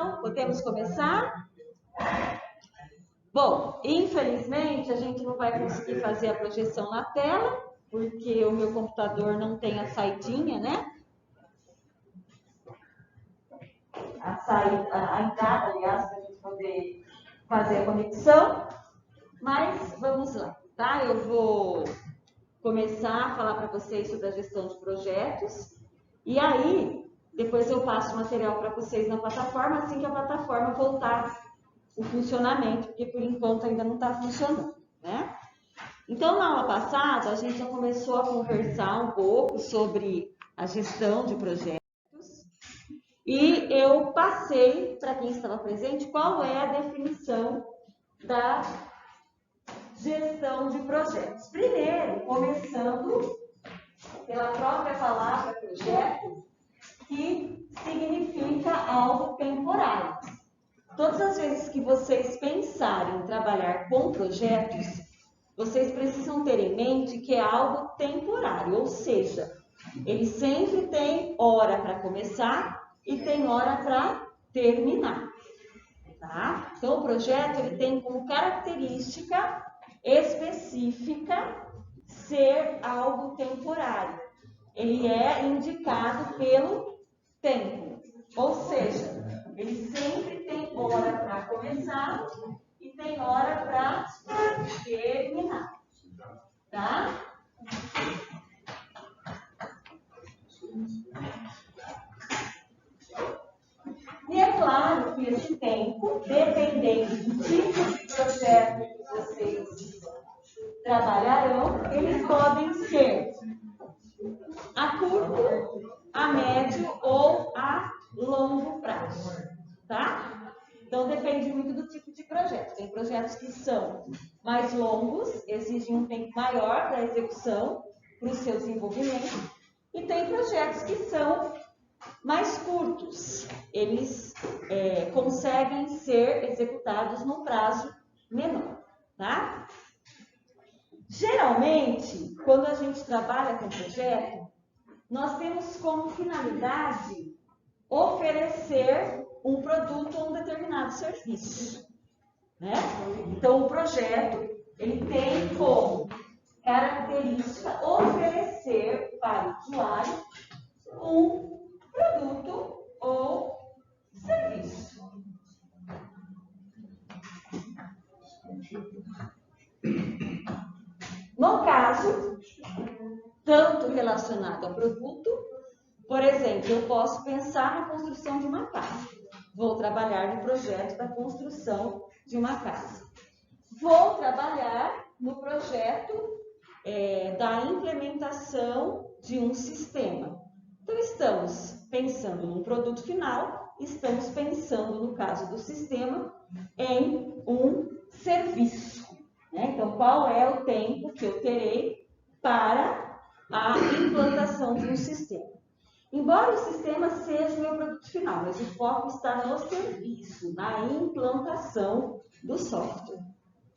Então, podemos começar? Bom, infelizmente a gente não vai conseguir fazer a projeção na tela, porque o meu computador não tem a saidinha, né? A entrada, aliás, para a gente poder fazer a conexão. Mas vamos lá, tá? Eu vou começar a falar para vocês sobre a gestão de projetos. E aí, depois eu passo o material para vocês na plataforma, assim que a plataforma voltar o funcionamento, porque por enquanto ainda não está funcionando, né? Então, na aula passada, a gente já começou a conversar um pouco sobre a gestão de projetos e eu passei para quem estava presente qual é a definição da gestão de projetos. Primeiro, começando pela própria palavra projeto, que significa algo temporário. Todas as vezes que vocês pensarem em trabalhar com projetos, vocês precisam ter em mente que é algo temporário, ou seja, ele sempre tem hora para começar e tem hora para terminar. Tá? Então, o projeto ele tem como característica específica ser algo temporário. Ele é indicado pelo tempo, ou seja, ele sempre tem hora para começar e tem hora para terminar, tá? E é claro que esse tempo, dependendo do tipo de projeto que vocês trabalharão, eles podem ser a curto, a médio ou a longo prazo, tá? Então, depende muito do tipo de projeto. Tem projetos que são mais longos, exigem um tempo maior para a execução, para o seu desenvolvimento, e tem projetos que são mais curtos. Eles conseguem ser executados num prazo menor, tá? Geralmente, quando a gente trabalha com projeto, nós temos como finalidade oferecer um produto ou um determinado serviço, né? Então, o projeto ele tem como característica oferecer para o usuário um produto ou serviço. No caso, tanto relacionado ao produto, por exemplo, eu posso pensar na construção de uma casa. Vou trabalhar no projeto da construção de uma casa. Vou trabalhar no projeto da implementação de um sistema. Então, estamos pensando num produto final, estamos pensando, no caso do sistema, em um serviço. Né? Então, qual é o tempo que eu terei para a implantação de um sistema? Embora o sistema seja o meu produto final, mas o foco está no serviço, na implantação do software.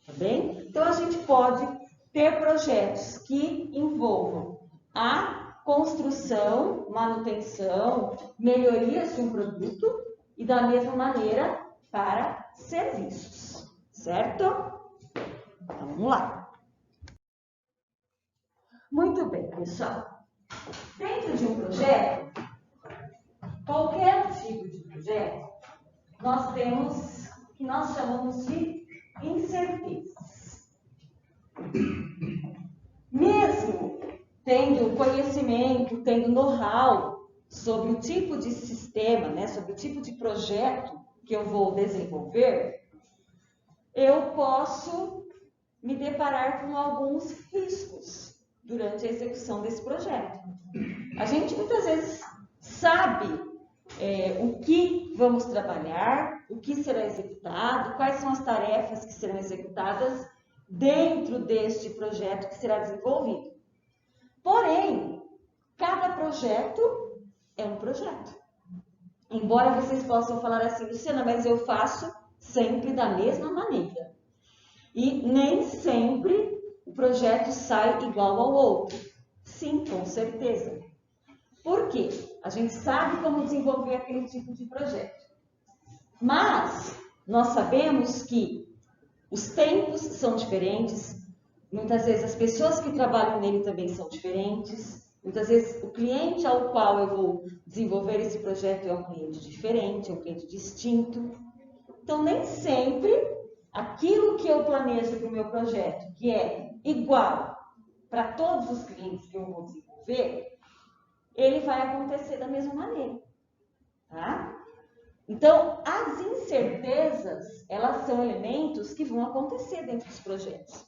Tá bem? Então, a gente pode ter projetos que envolvam a construção, manutenção, melhorias de um produto e, da mesma maneira, para serviços. Certo? Então, vamos lá. Muito bem, pessoal. Dentro de um projeto, qualquer tipo de projeto, nós temos o que nós chamamos de incertezas. Mesmo tendo conhecimento, tendo know-how sobre o tipo de sistema, né, sobre o tipo de projeto que eu vou desenvolver, eu posso me deparar com alguns riscos durante a execução desse projeto. A gente muitas vezes sabe o que vamos trabalhar, o que será executado, quais são as tarefas que serão executadas dentro deste projeto que será desenvolvido. Porém, cada projeto é um projeto. Embora vocês possam falar assim, Luciana, mas eu faço sempre da mesma maneira. E nem sempre o projeto sai igual ao outro. Sim, com certeza. Por quê? A gente sabe como desenvolver aquele tipo de projeto. Mas nós sabemos que os tempos são diferentes, muitas vezes as pessoas que trabalham nele também são diferentes, muitas vezes o cliente ao qual eu vou desenvolver esse projeto é um cliente diferente, é um cliente distinto. Então, nem sempre aquilo que eu planejo para o meu projeto, que é igual para todos os clientes que eu vou desenvolver, ele vai acontecer da mesma maneira, tá? Então, as incertezas, elas são elementos que vão acontecer dentro dos projetos.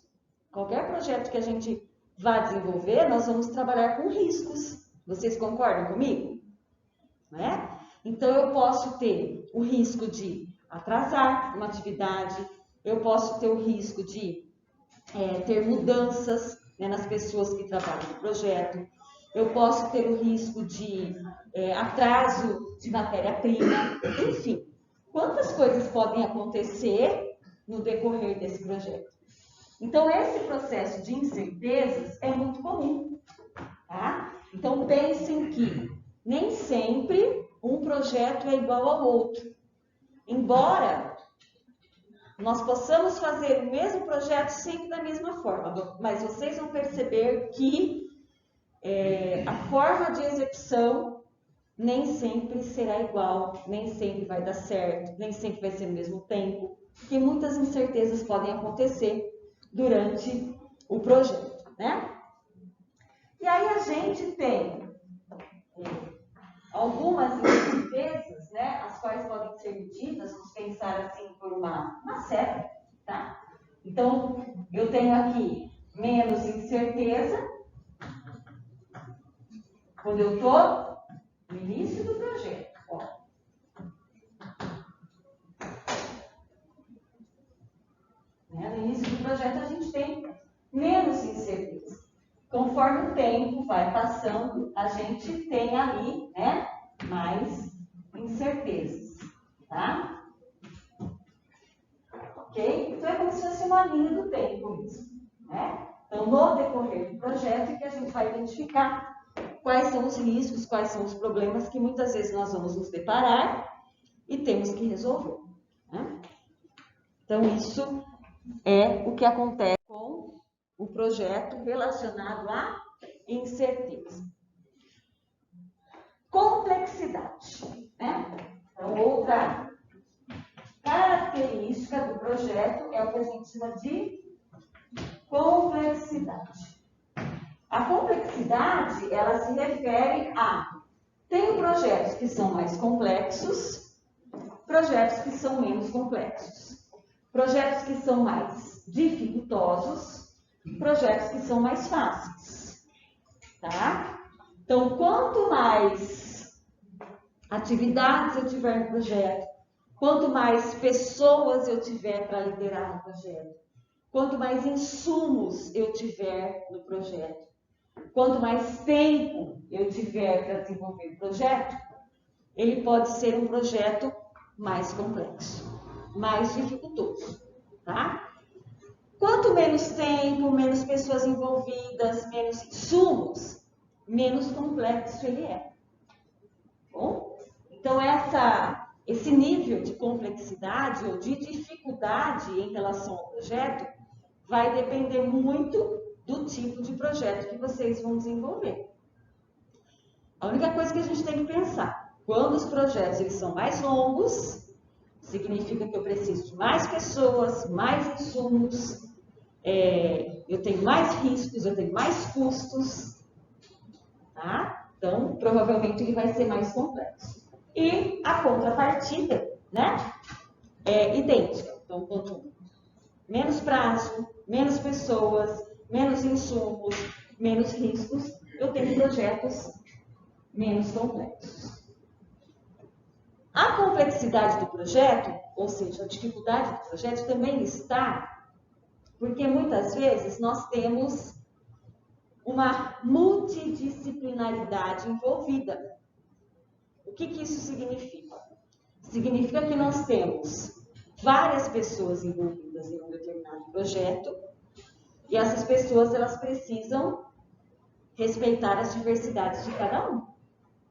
Qualquer projeto que a gente vá desenvolver, nós vamos trabalhar com riscos. Vocês concordam comigo? Não é? Então, eu posso ter o risco de atrasar uma atividade, eu posso ter o risco de ter mudanças, né, nas pessoas que trabalham no projeto, eu posso ter o risco de atraso de matéria-prima, enfim. Quantas coisas podem acontecer no decorrer desse projeto? Então, esse processo de incertezas é muito comum, tá? Então, pensem que nem sempre um projeto é igual ao outro. Embora nós possamos fazer o mesmo projeto sempre da mesma forma, mas vocês vão perceber que a forma de execução nem sempre será igual, nem sempre vai dar certo, nem sempre vai ser no mesmo tempo, porque muitas incertezas podem acontecer durante o projeto, né? E aí a gente tem algumas incertezas, né, as quais podem ser medidas, vamos pensar assim por uma seta, tá? Então, eu tenho aqui menos incerteza quando eu estou no início do projeto. Ó. No início do projeto a gente tem menos incerteza. Conforme o tempo vai passando, a gente tem ali, né, mais incertezas, tá? Ok? Então é como se fosse uma linha do tempo isso, né? Então, no decorrer do projeto é que a gente vai identificar quais são os riscos, quais são os problemas que muitas vezes nós vamos nos deparar e temos que resolver, né? Então, isso é o que acontece com o projeto relacionado à incerteza. Complexidade, né? Então, outra característica do projeto é o que a gente chama de complexidade. A complexidade, ela se refere a... Tem projetos que são mais complexos, projetos que são menos complexos. Projetos que são mais dificultosos, projetos que são mais fáceis, tá? Então, quanto mais atividades eu tiver no projeto, quanto mais pessoas eu tiver para liderar no projeto, quanto mais insumos eu tiver no projeto, quanto mais tempo eu tiver para desenvolver o projeto, ele pode ser um projeto mais complexo, mais dificultoso, tá? Quanto menos tempo, menos pessoas envolvidas, menos insumos, menos complexo ele é. Bom? Então, esse nível de complexidade ou de dificuldade em relação ao projeto vai depender muito do tipo de projeto que vocês vão desenvolver. A única coisa que a gente tem que pensar, quando os projetos eles são mais longos, significa que eu preciso de mais pessoas, mais insumos, eu tenho mais riscos, eu tenho mais custos, tá? Então, provavelmente ele vai ser mais complexo. E a contrapartida, né, é idêntica. Então, quanto menos prazo, menos pessoas, menos insumos, menos riscos, eu tenho projetos menos complexos. A complexidade do projeto, ou seja, a dificuldade do projeto também está porque muitas vezes nós temos uma multidisciplinaridade envolvida. O que isso significa? Significa que nós temos várias pessoas envolvidas em um determinado projeto e essas pessoas elas precisam respeitar as diversidades de cada um,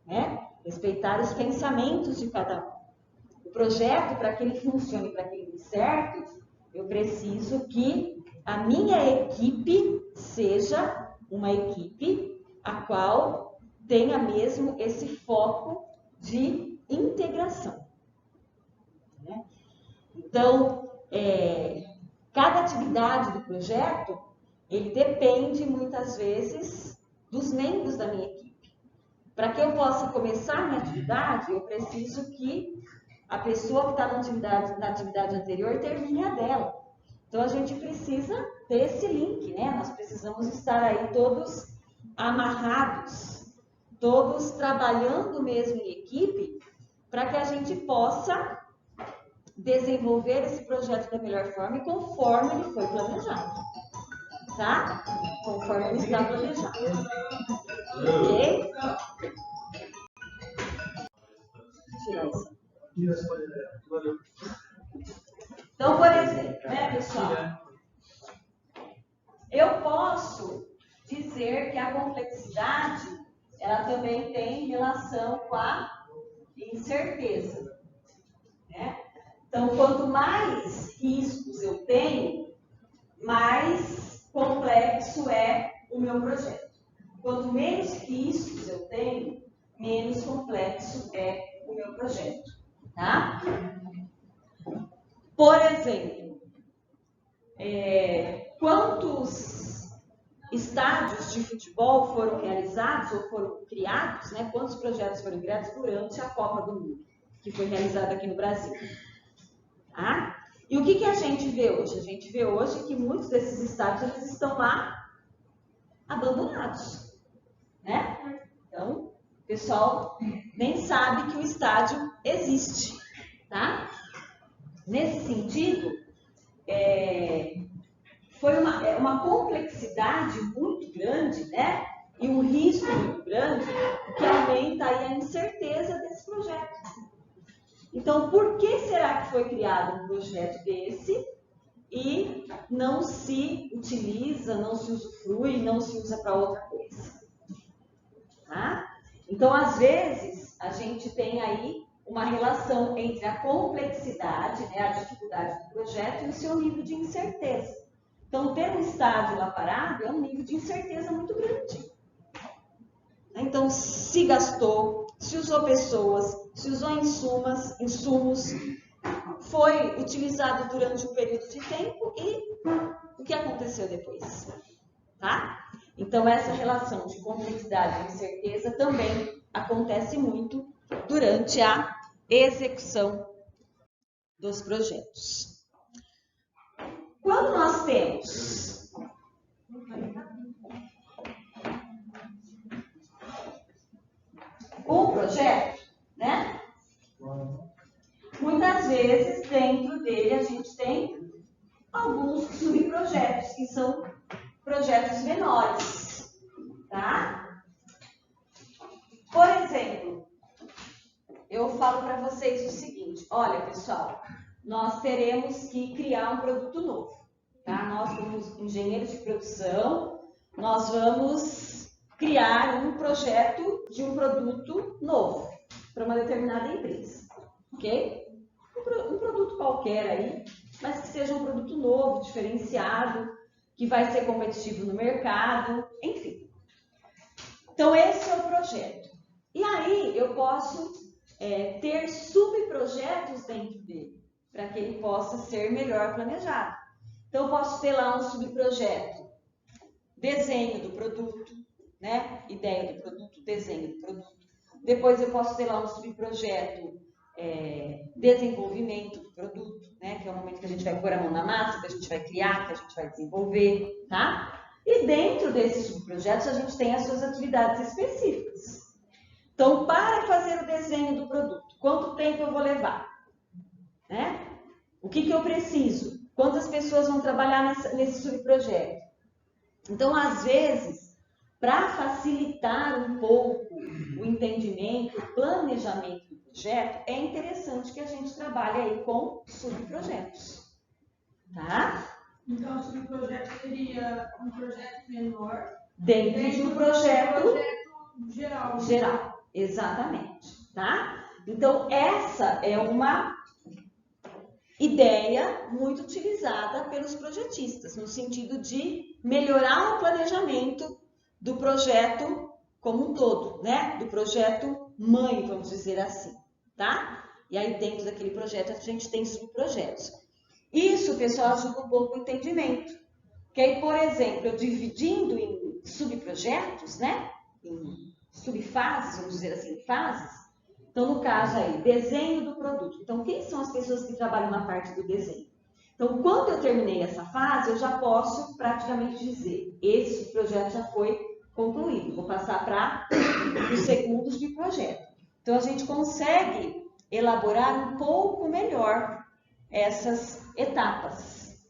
né? Respeitar os pensamentos de cada um. O projeto, para que ele funcione, para que ele dê certo, eu preciso que a minha equipe seja uma equipe a qual tenha mesmo esse foco de integração. Então, cada atividade do projeto, ele depende muitas vezes dos membros da minha equipe. Para que eu possa começar minha atividade, eu preciso que a pessoa que está na atividade anterior termine a dela. Então, a gente precisa ter esse link, né? Nós precisamos estar aí todos amarrados, todos trabalhando mesmo em equipe, para que a gente possa desenvolver esse projeto da melhor forma e conforme ele foi planejado. Tá? Conforme ele está planejado. Ok? Tirar isso. Então, por exemplo, né, pessoal? Eu posso dizer que a complexidade, ela também tem relação com a incerteza. Né? Então, quanto mais riscos eu tenho, mais complexo é o meu projeto. Quanto menos riscos eu tenho, menos complexo é o meu projeto. Tá? Por exemplo, quantos estádios de futebol foram realizados ou foram criados, né? Quantos projetos foram criados durante a Copa do Mundo, que foi realizada aqui no Brasil? Tá? E o que a gente vê hoje? A gente vê hoje que muitos desses estádios eles estão lá abandonados. Né? Então, o pessoal nem sabe que o estádio existe. Tá? Nesse sentido, foi uma complexidade muito grande, né? E um risco muito grande que aumenta aí a incerteza desse projeto. Então, por que será que foi criado um projeto desse e não se utiliza, não se usufrui, não se usa para outra coisa? Tá? Então, às vezes, a gente tem aí uma relação entre a complexidade, né, a dificuldade do projeto e o seu nível de incerteza. Então, ter um estádio lá parado é um nível de incerteza muito grande. Então, se gastou, se usou pessoas, se usou insumos, foi utilizado durante um período de tempo e o que aconteceu depois? Tá? Então, essa relação de complexidade e incerteza também acontece muito durante a execução dos projetos. Quando nós temos um projeto, né? Muitas vezes dentro dele a gente tem alguns subprojetos, que são projetos menores, tá? Por exemplo, eu falo para vocês o seguinte, olha pessoal, nós teremos que criar um produto novo, tá? Nós como engenheiros de produção, nós vamos criar um projeto de um produto novo para uma determinada empresa, ok? Um produto qualquer aí, mas que seja um produto novo, diferenciado, que vai ser competitivo no mercado, enfim. Então, esse é o projeto. E aí, eu posso ter subprojetos dentro dele, para que ele possa ser melhor planejado. Então, eu posso ter lá um subprojeto, desenho do produto, né? Ideia do produto, desenho do produto. Depois, eu posso ter lá um subprojeto, desenvolvimento do produto, né? Que é o momento que a gente vai pôr a mão na massa, que a gente vai criar, que a gente vai desenvolver, tá? E dentro desses subprojetos a gente tem as suas atividades específicas. Então, para fazer o desenho do produto, quanto tempo eu vou levar? Né? O que eu preciso? Quantas pessoas vão trabalhar nesse subprojeto? Então, às vezes, para facilitar um pouco o entendimento, o planejamento do projeto, é interessante que a gente trabalhe aí com subprojetos. Tá? Então, o subprojeto seria um projeto menor dentro de um projeto geral. Geral, exatamente. Tá? Então, essa é uma ideia muito utilizada pelos projetistas, no sentido de melhorar o planejamento do projeto como um todo, né? Do projeto mãe, vamos dizer assim, tá? E aí dentro daquele projeto a gente tem subprojetos. Isso, pessoal, ajuda um pouco o entendimento. Que aí, por exemplo, eu dividindo em subprojetos, né? Em subfases, vamos dizer assim, fases. Então, no caso aí, desenho do produto. Então, quem são as pessoas que trabalham na parte do desenho? Então, quando eu terminei essa fase, eu já posso praticamente dizer, esse projeto já foi concluído. Vou passar para os segundos de projeto. Então, a gente consegue elaborar um pouco melhor essas etapas,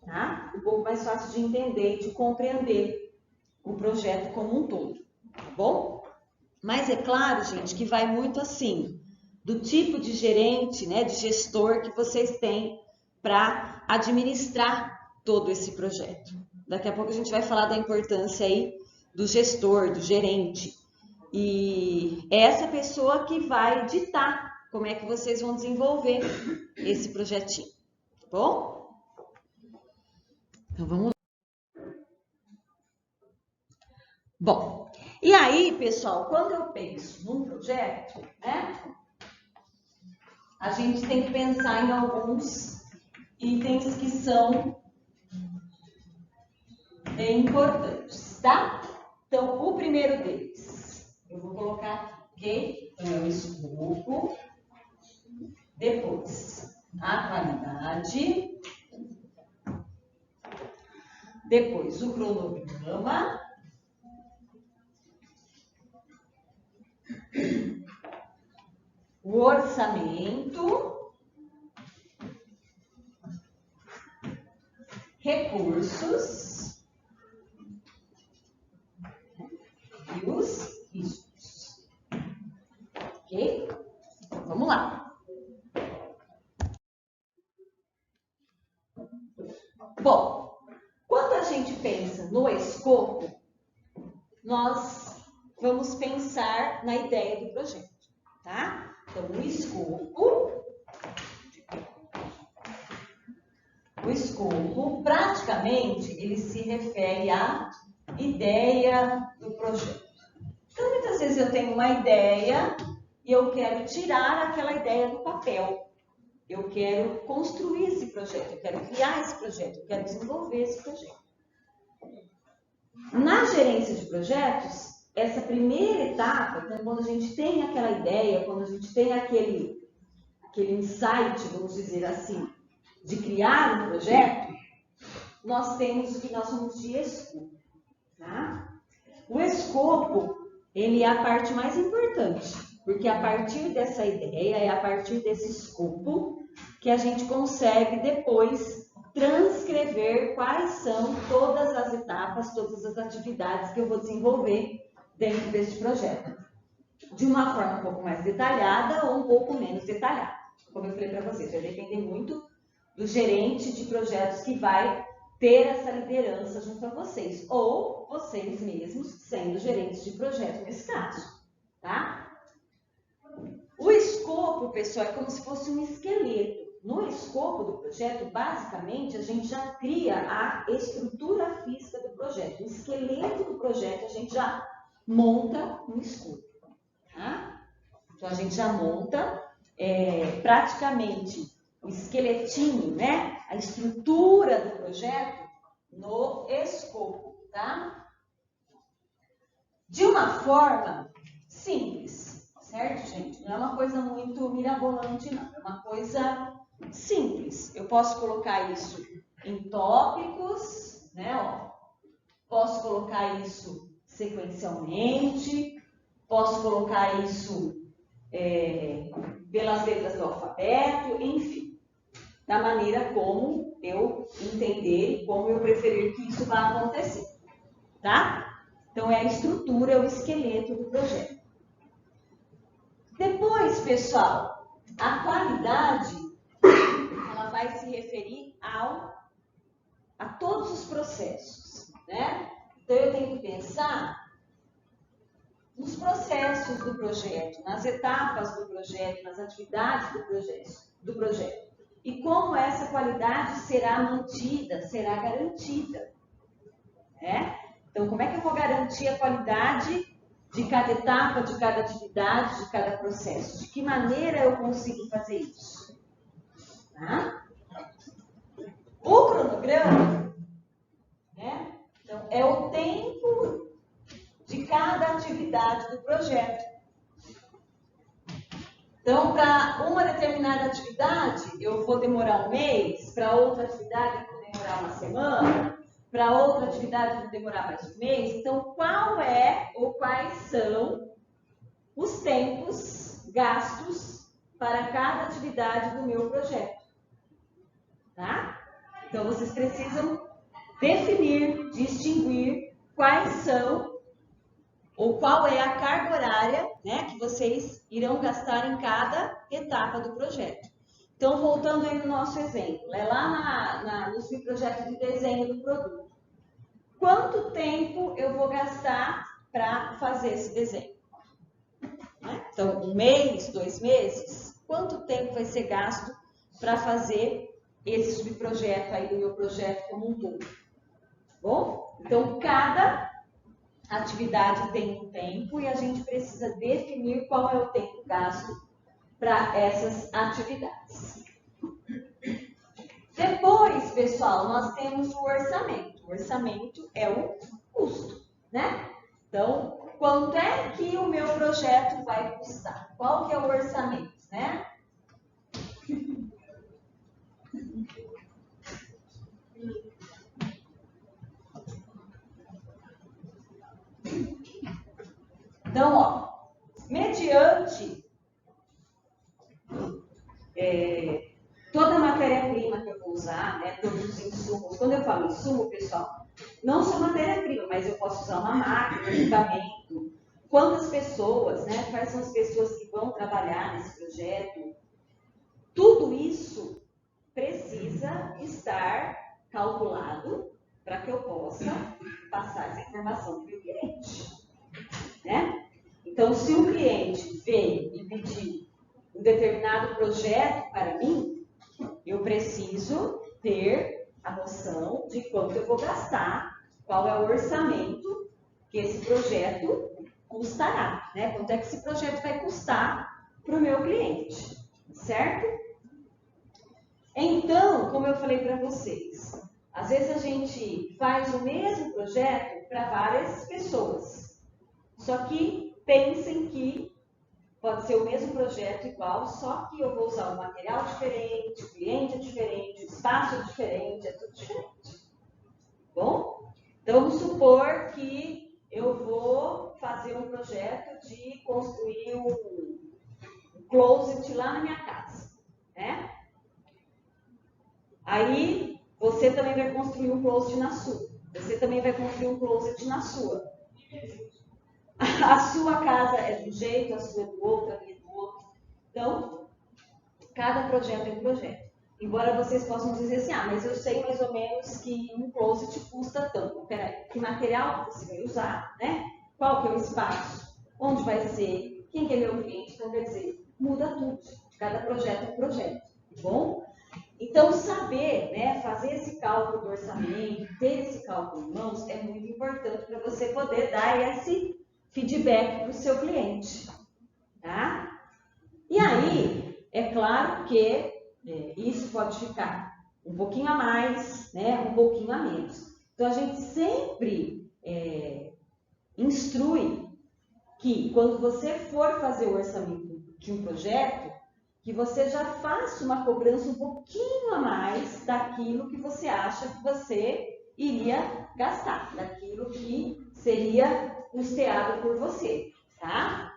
tá? Um pouco mais fácil de entender e de compreender o projeto como um todo, tá bom? Mas é claro, gente, que vai muito assim, do tipo de gerente, né, de gestor que vocês têm para administrar todo esse projeto. Daqui a pouco a gente vai falar da importância aí do gestor, do gerente. E é essa pessoa que vai ditar como é que vocês vão desenvolver esse projetinho, tá bom? Então vamos lá. Bom, e aí, pessoal, quando eu penso num projeto, né, a gente tem que pensar em alguns itens que são bem importantes, tá? Então, o primeiro deles, eu vou colocar aqui, ok? Então, é o escopo, depois a qualidade, depois o cronograma, o orçamento, recursos e os riscos. Ok? Vamos lá. Bom, quando a gente pensa no escopo, nós vamos pensar na ideia do projeto, tá? Então, o escopo, praticamente, ele se refere à ideia do projeto. Então, muitas vezes eu tenho uma ideia e eu quero tirar aquela ideia do papel. Eu quero construir esse projeto, eu quero criar esse projeto, eu quero desenvolver esse projeto. Na gerência de projetos, essa primeira etapa, então, quando a gente tem aquela ideia, quando a gente tem aquele insight, vamos dizer assim, de criar um projeto, nós temos o que nós chamamos de escopo. Tá? O escopo, ele é a parte mais importante, porque a partir dessa ideia, é a partir desse escopo, que a gente consegue depois transcrever quais são todas as etapas, todas as atividades que eu vou desenvolver dentro desse projeto. De uma forma um pouco mais detalhada ou um pouco menos detalhada. Como eu falei para vocês, vai depender muito do gerente de projetos que vai ter essa liderança junto a vocês, ou vocês mesmos sendo gerentes de projeto nesse caso, tá? O escopo, pessoal, é como se fosse um esqueleto. No escopo do projeto, basicamente, a gente já cria a estrutura física do projeto. O esqueleto do projeto a gente já monta no escopo, tá? Então, a gente já monta praticamente o esqueletinho, né? A estrutura do projeto no escopo, tá? De uma forma simples, certo, gente? Não é uma coisa muito mirabolante, não. É uma coisa simples. Eu posso colocar isso em tópicos, né? Ó. Posso colocar isso sequencialmente, posso colocar isso pelas letras do alfabeto, enfim, da maneira como eu entender e como eu preferir que isso vá acontecer, tá? Então, é a estrutura, é o esqueleto do projeto. Depois, pessoal, a qualidade, ela vai se referir a todos os processos, né? Então, eu tenho que pensar nos processos do projeto, nas etapas do projeto, nas atividades do projeto. e como essa qualidade será mantida, será garantida. Né? Então, como é que eu vou garantir a qualidade de cada etapa, de cada atividade, de cada processo? De que maneira eu consigo fazer isso? Tá? O cronograma, né? Então, é o tempo de cada atividade do projeto. Então, para uma determinada atividade, eu vou demorar um mês, para outra atividade, eu vou demorar uma semana, para outra atividade, eu vou demorar mais um mês. Então, qual é ou quais são os tempos gastos para cada atividade do meu projeto? Tá? Então, vocês precisam definir, distinguir quais são ou qual é a carga horária, né, que vocês irão gastar em cada etapa do projeto. Então, voltando aí no nosso exemplo, é lá no subprojeto de desenho do produto. Quanto tempo eu vou gastar para fazer esse desenho? Né? Então, um mês, 2 meses? Quanto tempo vai ser gasto para fazer esse subprojeto aí do meu projeto como um todo? Bom, então cada atividade tem um tempo e a gente precisa definir qual é o tempo gasto para essas atividades. Depois, pessoal, nós temos o orçamento. O orçamento é o custo, né? Então, quanto é que o meu projeto vai custar? Qual que é o orçamento, né? Então, ó, mediante toda a matéria-prima que eu vou usar, né, todos os insumos. Quando eu falo insumo, pessoal, não só matéria-prima, mas eu posso usar uma máquina, um equipamento. Quantas pessoas, né, quais são as pessoas que vão trabalhar nesse projeto? Tudo isso precisa estar calculado para que eu possa passar essa informação para o cliente. Né? Então, se o cliente veio e pediu um determinado projeto para mim, eu preciso ter a noção de quanto eu vou gastar, qual é o orçamento que esse projeto custará, né? Quanto é que esse projeto vai custar para o meu cliente, certo? Então, como eu falei para vocês, às vezes a gente faz o mesmo projeto para várias pessoas, só que pensem que pode ser o mesmo projeto igual, só que eu vou usar um material diferente, o cliente é diferente, o espaço é diferente, é tudo diferente. Bom? Então, vamos supor que eu vou fazer um projeto de construir um closet lá na minha casa, né? Aí, você também vai construir um closet na sua. Você também vai construir um closet na sua. A sua casa é de um jeito, a sua é do outro, a minha é do outro. Então, cada projeto é um projeto. Embora vocês possam dizer assim, mas eu sei mais ou menos que um closet custa tanto. Peraí, que material você vai usar, né? Qual que é o espaço? Onde vai ser? Quem que é meu cliente? Então, quer dizer, muda tudo. Cada projeto é um projeto. Tá bom? Então, saber, né, fazer esse cálculo do orçamento, ter esse cálculo em mãos, é muito importante para você poder dar esse feedback para o seu cliente. Tá? E aí, é claro que isso pode ficar um pouquinho a mais, né, um pouquinho a menos. Então, a gente sempre instrui que, quando você for fazer o orçamento de um projeto, que você já faça uma cobrança um pouquinho a mais daquilo que você acha que você iria gastar, daquilo que seria custeado por você, tá?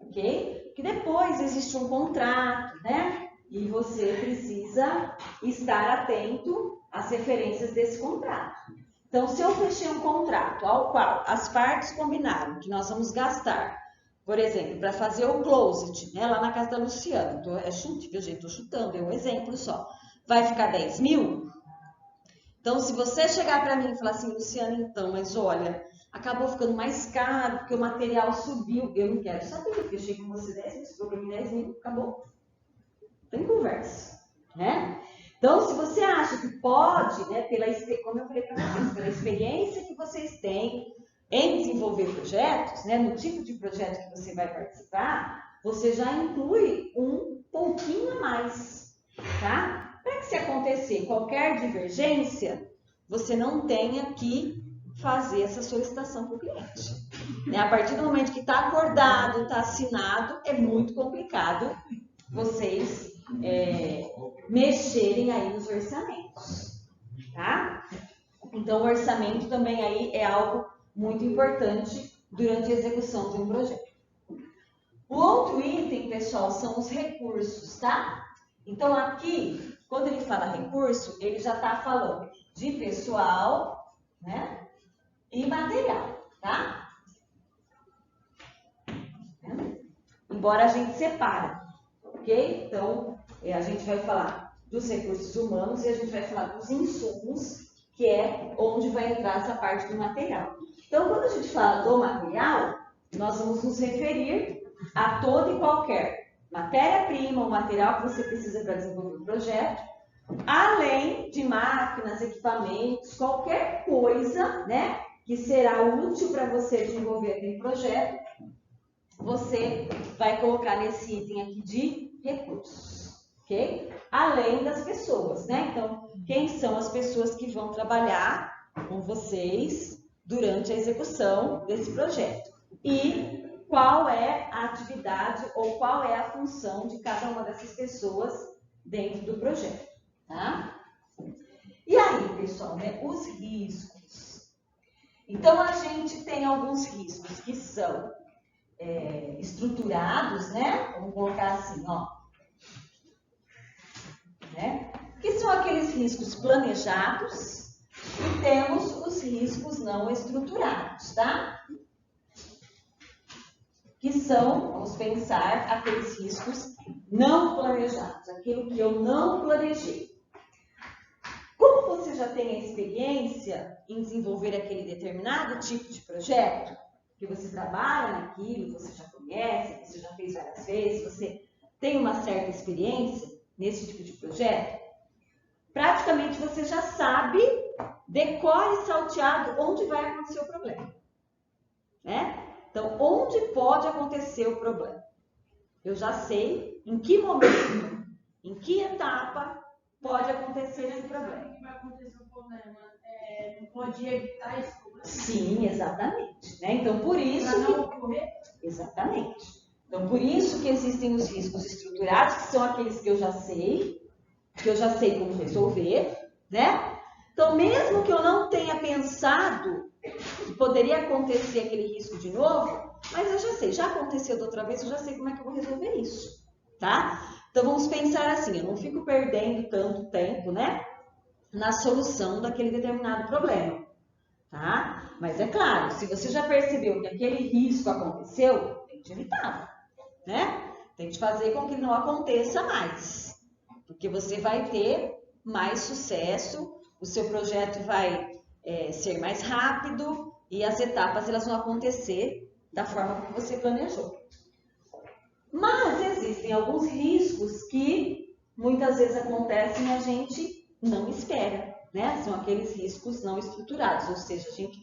Ok? Que depois existe um contrato, né? E você precisa estar atento às referências desse contrato. Então, se eu fechei um contrato ao qual as partes combinaram que nós vamos gastar, por exemplo, para fazer o closet, né, lá na casa da Luciana, é chute, viu, gente? Estou chutando, é um exemplo só. Vai ficar 10 mil? Então, se você chegar para mim e falar assim, Luciana, então, mas olha, acabou ficando mais caro porque o material subiu, eu não quero saber, eu fechei com você 10 mil, se for para mim 10 mil, acabou. Tem conversa. né? Então, se você acha que pode, né, como eu falei para vocês, pela experiência que vocês têm em desenvolver projetos, né, no tipo de projeto que você vai participar, você já inclui um pouquinho a mais, tá? Para que se acontecer qualquer divergência, você não tenha que fazer essa solicitação para o cliente. Né? A partir do momento que está acordado, está assinado, é muito complicado vocês mexerem aí nos orçamentos, tá? Então, o orçamento também aí é algo muito importante durante a execução de um projeto. O outro item, pessoal, são os recursos, tá? Então, aqui, quando ele fala recurso, ele já está falando de pessoal, né? E material, tá? Embora a gente separa, ok? Então, a gente vai falar dos recursos humanos e a gente vai falar dos insumos, que é onde vai entrar essa parte do material. Então, quando a gente fala do material, nós vamos nos referir a todo e qualquer matéria-prima ou material que você precisa para desenvolver o projeto, além de máquinas, equipamentos, qualquer coisa, né, que será útil para você desenvolver aquele projeto, você vai colocar nesse item aqui de recursos, ok? Além das pessoas, né? Então, quem são as pessoas que vão trabalhar com vocês durante a execução desse projeto? E qual é a atividade ou qual é a função de cada uma dessas pessoas dentro do projeto, tá? E aí, pessoal, né, os riscos. Então, a gente tem alguns riscos que são estruturados, né? Vamos colocar assim, ó. Né? Que são aqueles riscos planejados e temos os riscos não estruturados, tá? Que são, vamos pensar, aqueles riscos não planejados, aquilo que eu não planejei. Como você já tem a experiência em desenvolver aquele determinado tipo de projeto, que você trabalha naquilo, você já conhece, você já fez várias vezes, você tem uma certa experiência nesse tipo de projeto, praticamente você já sabe, decore salteado, onde vai acontecer o problema. Né? Então, onde pode acontecer o problema? Eu já sei em que momento, em que etapa pode acontecer esse problema. Vai acontecer o problema, não pode evitar esse problema. Sim, exatamente. Né? Então, por isso... Para não ocorrer? Exatamente. Então, por isso que existem os riscos estruturados, que são aqueles que eu já sei como resolver, né? Então, mesmo que eu não tenha pensado que poderia acontecer aquele risco de novo, mas eu já sei, já aconteceu da outra vez, eu já sei como é que eu vou resolver isso, tá? Então, vamos pensar assim, eu não fico perdendo tanto tempo, né, na solução daquele determinado problema, tá? Mas é claro, se você já percebeu que aquele risco aconteceu, tente evitar, né? Tente fazer com que não aconteça mais, porque você vai ter mais sucesso, o seu projeto vai ser mais rápido e as etapas elas vão acontecer da forma que você planejou. Mas existem alguns riscos que muitas vezes acontecem e a gente não espera, né? São aqueles riscos não estruturados, ou seja, a gente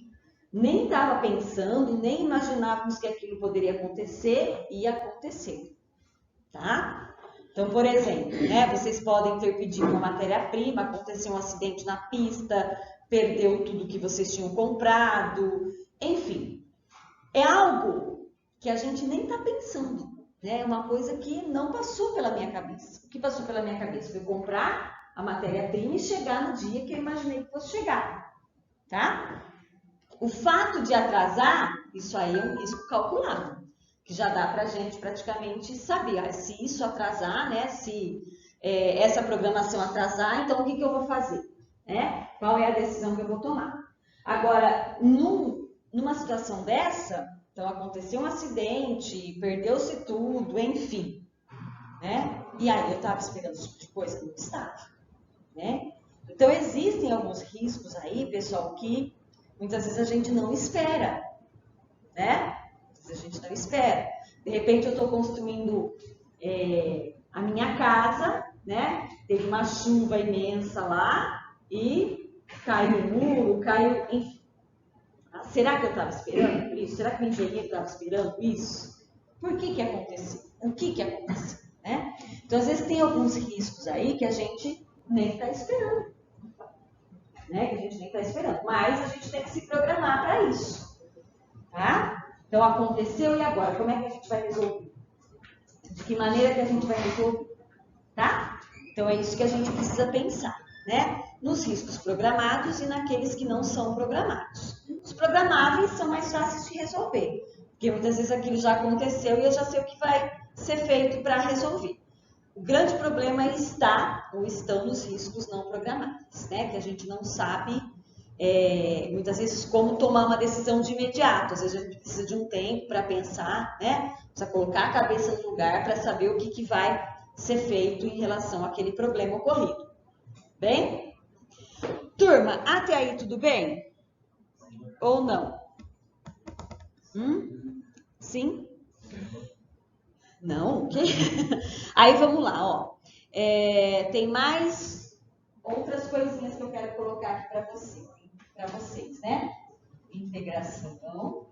nem estava pensando, nem imaginávamos que aquilo poderia acontecer e aconteceu, tá? Então, por exemplo, né, vocês podem ter pedido uma matéria-prima, aconteceu um acidente na pista, perdeu tudo que vocês tinham comprado, enfim. É algo que a gente nem está pensando, né? É uma coisa que não passou pela minha cabeça. O que passou pela minha cabeça foi comprar a matéria-prima e chegar no dia que eu imaginei que fosse chegar, tá? O fato de atrasar, isso aí é um risco calculado, que já dá para a gente praticamente saber, se isso atrasar, né, se essa programação atrasar, então o que eu vou fazer? Né? Qual é a decisão que eu vou tomar? Agora, numa situação dessa, então aconteceu um acidente, perdeu-se tudo, enfim, né? E aí eu estava esperando esse tipo de coisa? Não estava, né? Então existem alguns riscos aí, pessoal, que muitas vezes a gente não espera, né? A gente não espera. De repente eu estou construindo a minha casa né? Teve uma chuva imensa lá e caiu o muro, caiu, enfim. Será que eu estava esperando isso? Será que o engenheiro estava esperando isso? Por que aconteceu? O que aconteceu? Né? Então, às vezes, tem alguns riscos aí que a gente nem está esperando. Né? Que a gente nem está esperando. Mas a gente tem que se programar para isso. Tá? Então, aconteceu e agora? Como é que a gente vai resolver? De que maneira que a gente vai resolver? Tá? Então, é isso que a gente precisa pensar. Né? Nos riscos programados e naqueles que não são programados. Os programáveis são mais fáceis de resolver, porque muitas vezes aquilo já aconteceu e eu já sei o que vai ser feito para resolver. O grande problema está, ou estão nos riscos não programáveis, né? Que a gente não sabe, muitas vezes, como tomar uma decisão de imediato. Às vezes a gente precisa de um tempo para pensar, né? Precisa colocar a cabeça no lugar para saber o que vai ser feito em relação àquele problema ocorrido. Bem? Turma, até aí tudo bem? Ou não? Sim? Não? O quê? Aí vamos lá, ó. Tem mais outras coisinhas que eu quero colocar aqui para vocês, né? Integração.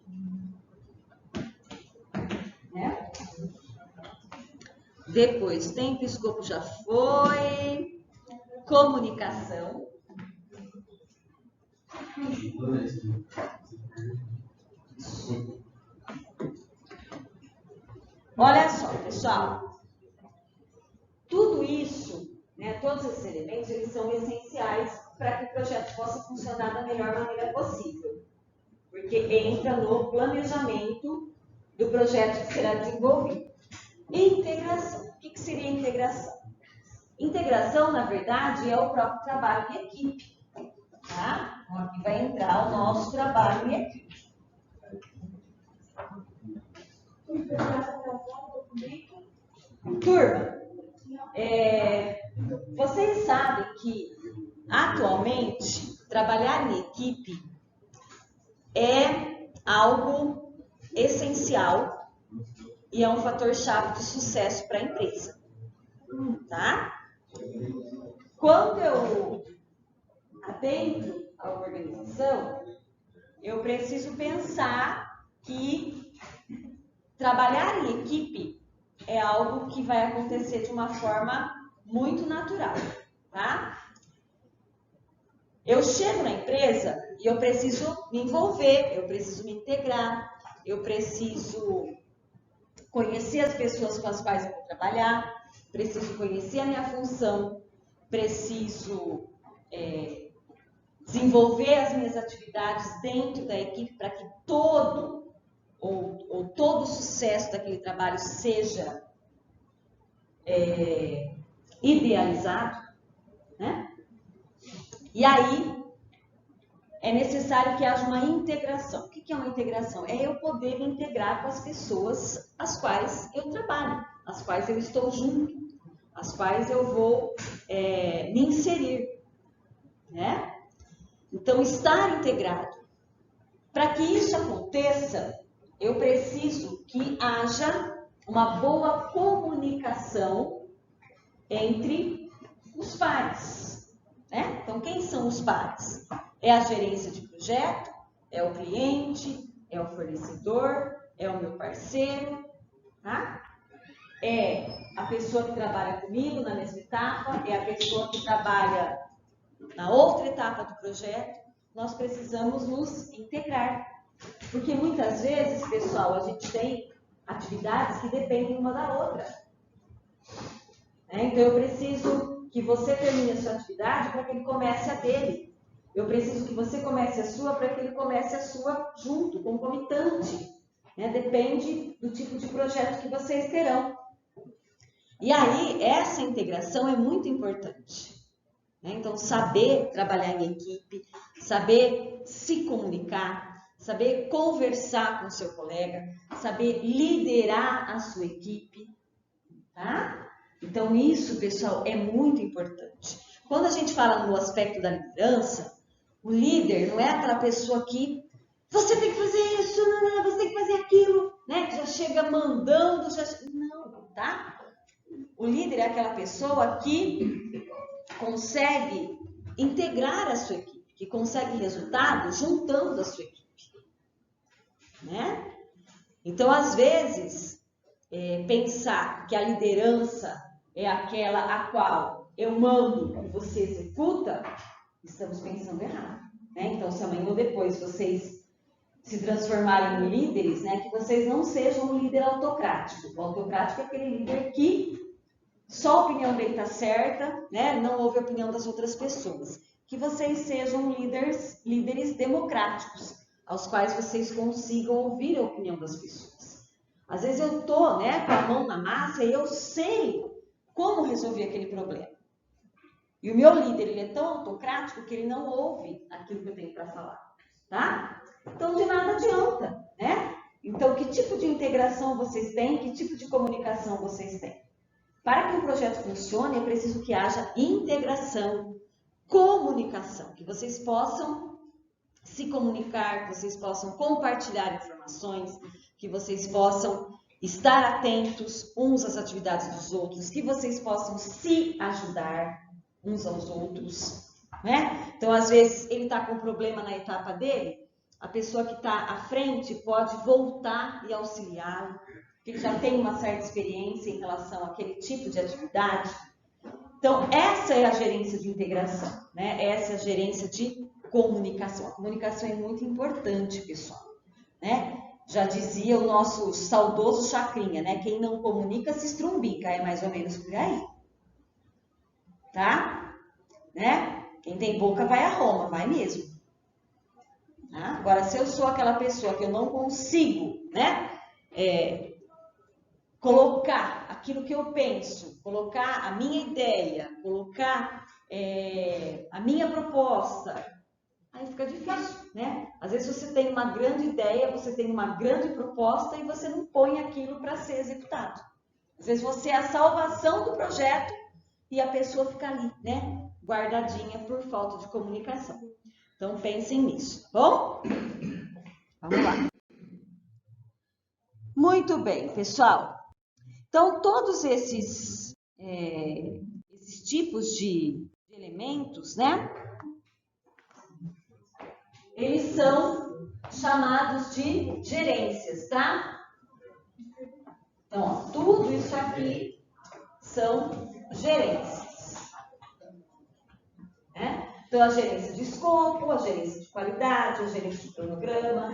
Né? Depois, tempo e escopo já foi. Comunicação. Olha só, pessoal. Tudo isso, né, todos esses elementos, eles são essenciais para que o projeto possa funcionar da melhor maneira possível. Porque entra no planejamento do projeto que será desenvolvido. Integração. O que seria integração? Integração, na verdade, é o próprio trabalho em equipe. Tá? Então, aqui vai entrar o nosso trabalho em equipe. Turma, vocês sabem que, atualmente, trabalhar em equipe é algo essencial e é um fator-chave de sucesso para a empresa. Tá? Quando eu adentro a organização, eu preciso pensar que trabalhar em equipe é algo que vai acontecer de uma forma muito natural, tá? Eu chego na empresa e eu preciso me envolver, eu preciso me integrar, eu preciso conhecer as pessoas com as quais eu vou trabalhar, preciso conhecer a minha função, preciso desenvolver as minhas atividades dentro da equipe para que todo o sucesso daquele trabalho seja idealizado, né? E aí é necessário que haja uma integração. O que é uma integração? É eu poder me integrar com as pessoas às quais eu trabalho, às quais eu estou junto, às quais eu vou me inserir, né? Então, estar integrado. Para que isso aconteça, eu preciso que haja uma boa comunicação entre os pares. Né? Então, quem são os pares? É a gerência de projeto, é o cliente, é o fornecedor, é o meu parceiro, tá? É a pessoa que trabalha comigo na mesma etapa, é a pessoa que trabalha na outra etapa do projeto. Nós precisamos nos integrar. Porque muitas vezes, pessoal, a gente tem atividades que dependem uma da outra. Então, eu preciso que você termine a sua atividade para que ele comece a dele. Eu preciso que você comece a sua para que ele comece a sua junto, concomitante. Depende do tipo de projeto que vocês terão. E aí, essa integração é muito importante. Então, saber trabalhar em equipe, saber se comunicar, saber conversar com o seu colega, saber liderar a sua equipe, tá? Então, isso, pessoal, é muito importante. Quando a gente fala no aspecto da liderança, o líder não é aquela pessoa que você tem que fazer isso, você tem que fazer aquilo, né? Que já chega mandando, não, tá? O líder é aquela pessoa que consegue integrar a sua equipe, que consegue resultado juntando a sua equipe, né? Então, às vezes, pensar que a liderança é aquela a qual eu mando e você executa, estamos pensando errado, né? Então, se amanhã ou depois vocês se transformarem em líderes, né, que vocês não sejam um líder autocrático. O autocrático é aquele líder que só a opinião dele está certa, né, não ouve a opinião das outras pessoas. Que vocês sejam líderes democráticos, aos quais vocês consigam ouvir a opinião das pessoas. Às vezes eu estou, né, com a mão na massa e eu sei como resolver aquele problema. E o meu líder, ele é tão autocrático que ele não ouve aquilo que eu tenho para falar, tá? Então, de nada adianta, né? Então, que tipo de integração vocês têm? Que tipo de comunicação vocês têm? Para que um projeto funcione, é preciso que haja integração, comunicação, que vocês possam se comunicar, que vocês possam compartilhar informações, que vocês possam estar atentos uns às atividades dos outros, que vocês possam se ajudar uns aos outros, né? Então, às vezes, ele está com um problema na etapa dele, a pessoa que está à frente pode voltar e auxiliá-lo, porque ele já tem uma certa experiência em relação àquele tipo de atividade. Então, essa é a gerência de integração, né? Essa é a gerência de comunicação. A comunicação é muito importante, pessoal, né? Já dizia o nosso saudoso Chacrinha, né? Quem não comunica se estrumbica, é mais ou menos por aí. Tá? Né? Quem tem boca vai a Roma, vai mesmo. Tá? Agora, se eu sou aquela pessoa que eu não consigo, né, colocar aquilo que eu penso, colocar a minha ideia, colocar a minha proposta, aí fica difícil, né? Às vezes você tem uma grande ideia, você tem uma grande proposta e você não põe aquilo para ser executado. Às vezes você é a salvação do projeto e a pessoa fica ali, né, guardadinha por falta de comunicação. Então, pensem nisso, tá bom? Vamos lá. Muito bem, pessoal. Então, todos esses tipos de elementos, né, eles são chamados de gerências, tá? Então, ó, tudo isso aqui são gerências, né? Então, a gerência de escopo, a gerência de qualidade, a gerência de cronograma,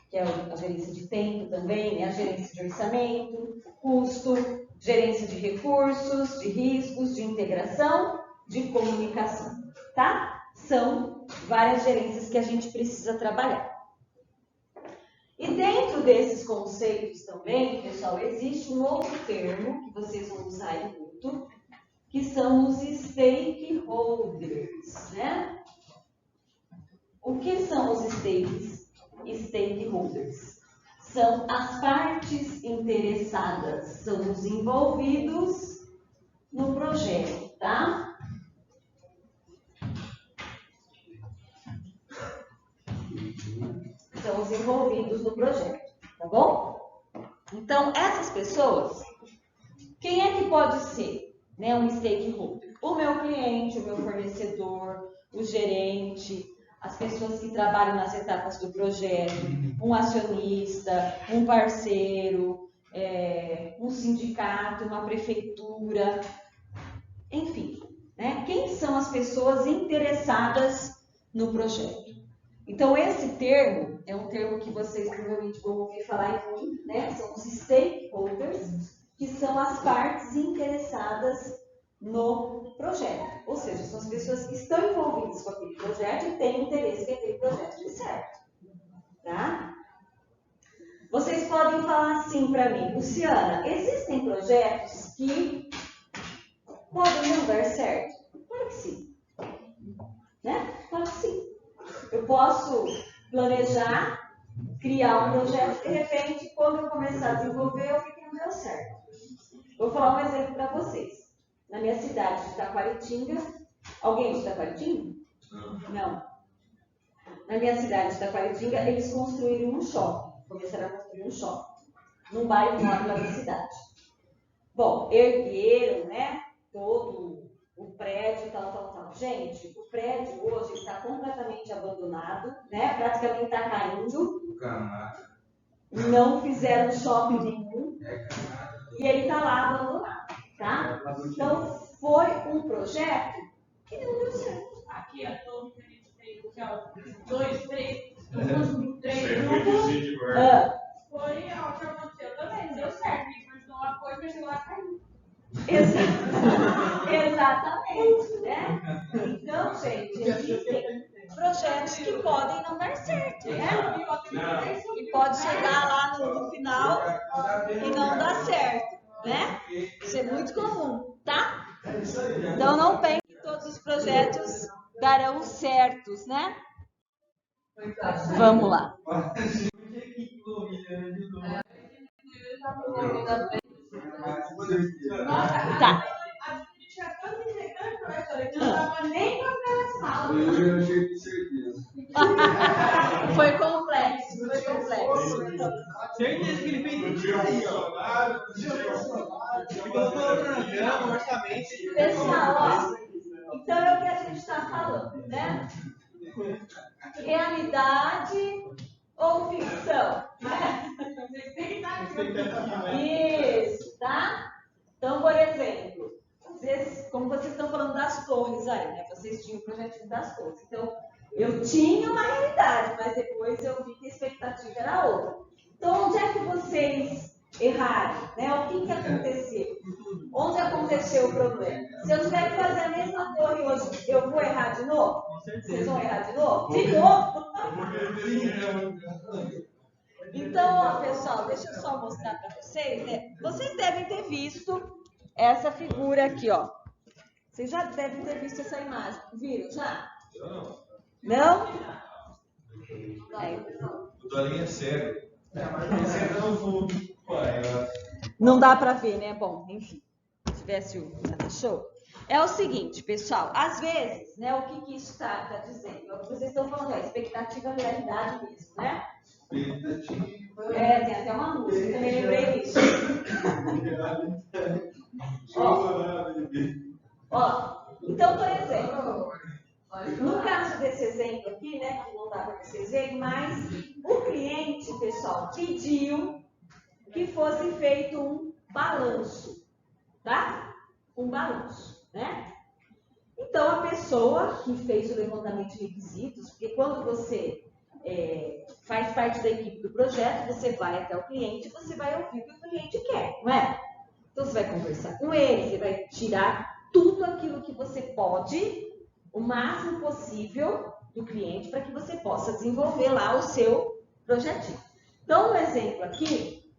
que é a gerência de tempo também, né? A gerência de orçamento, custo, gerência de recursos, de riscos, de integração, de comunicação, tá? São várias gerências que a gente precisa trabalhar. E dentro desses conceitos também, pessoal, existe um outro termo que vocês vão usar muito, que são os stakeholders, né? O que são os stakeholders? São as partes interessadas, são os envolvidos no projeto, tá? São os envolvidos no projeto, tá bom? Então, essas pessoas, quem é que pode ser, né, um stakeholder? O meu cliente, o meu fornecedor, o gerente, as pessoas que trabalham nas etapas do projeto, um acionista, um parceiro, um sindicato, uma prefeitura, enfim, né? Quem são as pessoas interessadas no projeto? Então, esse termo é um termo que vocês provavelmente vão ouvir falar muito, né? São os stakeholders, que são as partes interessadas no projeto. Ou seja, são as pessoas que estão envolvidas com aquele projeto e têm interesse que aquele projeto dê certo. Tá? Vocês podem falar assim para mim, Luciana, existem projetos que podem não dar certo? Claro que sim. Né? Claro que sim. Eu posso planejar, criar um projeto, de repente, quando eu começar a desenvolver, eu vi que não deu certo. Vou falar um exemplo para vocês. Na minha cidade de Taquaritinga, alguém de Taquaritinga? Não. Na minha cidade de Taquaritinga, eles construíram um shopping. Começaram a construir um shopping. Num bairro nobre lá da cidade. Bom, ergueram, né, todo o prédio, tal. Gente, o prédio hoje está completamente abandonado, né, praticamente está caindo. Não fizeram shopping nenhum. E ele está lá abandonado, tá? Então, foi um projeto que não deu certo. Aqui a torre que a gente fez, que é o 2, 3 grupos. Foi o que aconteceu também, deu certo. A gente continuou uma coisa, mas chegou lá e caiu. Exatamente, né? Então, gente, existem projetos que podem não dar certo, né? E pode chegar lá no final e não dar certo, né? Isso é muito comum, tá? Então, não pense que todos os projetos darão certos, né? Vamos lá. Tá. Foi complexo. Certeza que ele fez isso aí, ó. Ele colocou no programa, no orçamento. Pessoal, ó, então é o que a gente está falando, né? Realidade ou ficção? Isso, tá? Então, por exemplo, como vocês estão falando das torres aí, né? Vocês tinham o projetinho das torres. Então, eu tinha uma realidade, mas depois eu vi que a expectativa era outra. Então, onde é que vocês erraram? Né? O que aconteceu? Onde aconteceu o problema? Se eu tiver que fazer a mesma torre hoje, eu vou errar de novo? Vocês vão errar de novo? De novo! Então, ó, pessoal, deixa eu só mostrar para vocês, né? Vocês devem ter visto essa figura aqui, ó. Vocês já devem ter visto essa imagem. Viram já? Não? O Dolinho é sério. Não dá para ver, né? Bom, enfim. Se tivesse o show. É o seguinte, pessoal. Às vezes, né? O que isso está dizendo? É o que vocês estão falando, expectativa, realidade mesmo, né? Tem até uma música, também lembrei disso. Então, por exemplo, no caso desse exemplo aqui, né, que não dá para vocês verem, mas o cliente, pessoal, pediu que fosse feito um balanço, tá? Um balanço, né? Então, a pessoa que fez o levantamento de requisitos, porque quando você faz parte da equipe do projeto, você vai até o cliente, você vai ouvir o que o cliente quer, não é? Então, você vai conversar com ele, você vai tirar tudo aquilo que você pode, o máximo possível do cliente, para que você possa desenvolver lá o seu projetinho. Então, no exemplo aqui,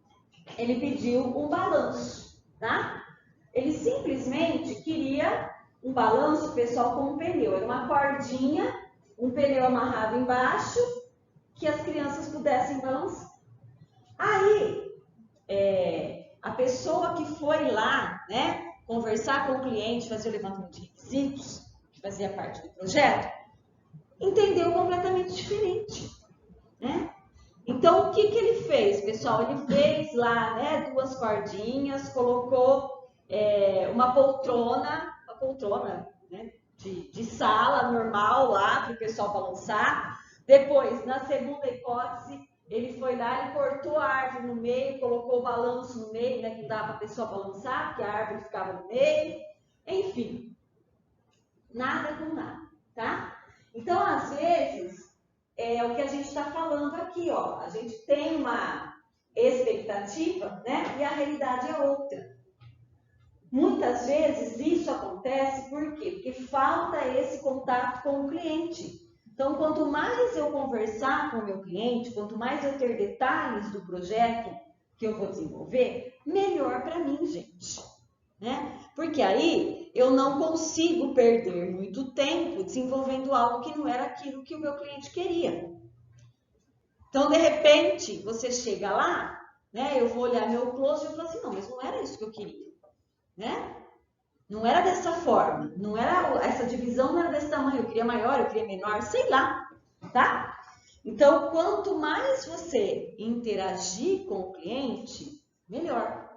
ele pediu um balanço, tá? Ele simplesmente queria um balanço, pessoal, com um pneu. Era uma cordinha, um pneu amarrado embaixo, que as crianças pudessem balançar. Aí, a pessoa que foi lá, né, conversar com o cliente, fazer o levantamento de requisitos, que fazia parte do projeto, entendeu completamente diferente, né? Então, o que ele fez, pessoal? Ele fez lá, né, 2 cordinhas, colocou uma poltrona, né, de sala normal lá para o pessoal balançar. Depois, na segunda hipótese, ele foi lá e cortou a árvore no meio, colocou o balanço no meio, né, que dava para a pessoa balançar, porque a árvore ficava no meio. Enfim, nada com nada, tá? Então, às vezes, é o que a gente está falando aqui, ó. A gente tem uma expectativa, né, e a realidade é outra. Muitas vezes isso acontece por quê? Porque falta esse contato com o cliente. Então, quanto mais eu conversar com o meu cliente, quanto mais eu ter detalhes do projeto que eu vou desenvolver, melhor para mim, gente. Né? Porque aí eu não consigo perder muito tempo desenvolvendo algo que não era aquilo que o meu cliente queria. Então, de repente, você chega lá, né? Eu vou olhar meu close e eu falo assim, não, mas não era isso que eu queria. Né? Não era dessa forma, não era, essa divisão não era desse tamanho, eu queria maior, eu queria menor, sei lá, tá? Então, quanto mais você interagir com o cliente, melhor,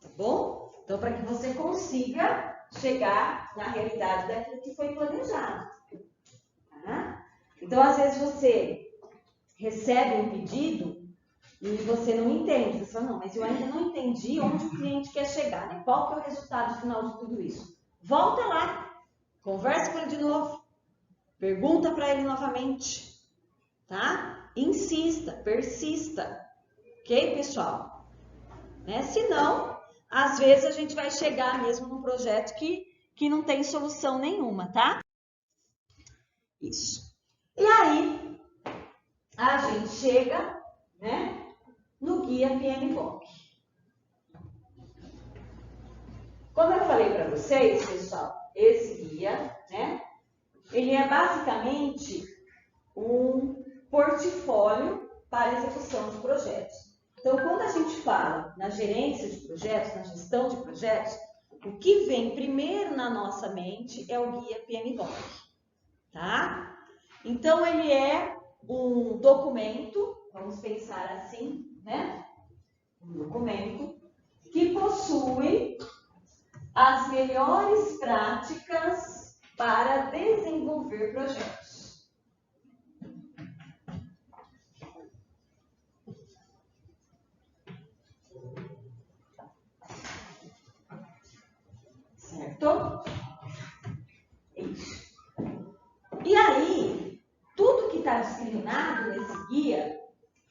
tá bom? Então, para que você consiga chegar na realidade daquilo que foi planejado. Tá? Então, às vezes você recebe um pedido e você não entende. Você fala, não, mas eu ainda não entendi onde o cliente quer chegar, né? Qual que é o resultado final de tudo isso? Volta lá, conversa com ele de novo, pergunta para ele novamente, tá? Insista, persista, ok, pessoal? Né? Senão, às vezes a gente vai chegar mesmo num projeto que não tem solução nenhuma, tá? Isso. E aí, a gente chega, né, no guia PMBOK. Como eu falei para vocês, pessoal, esse guia, né, ele é basicamente um portfólio para execução de projetos. Então, quando a gente fala na gerência de projetos, na gestão de projetos, o que vem primeiro na nossa mente é o guia PMBOK, tá? Então, ele é um documento, vamos pensar assim, né? Um documento que possui as melhores práticas para desenvolver projetos. Certo? Isso. E aí, tudo que está discriminado nesse guia,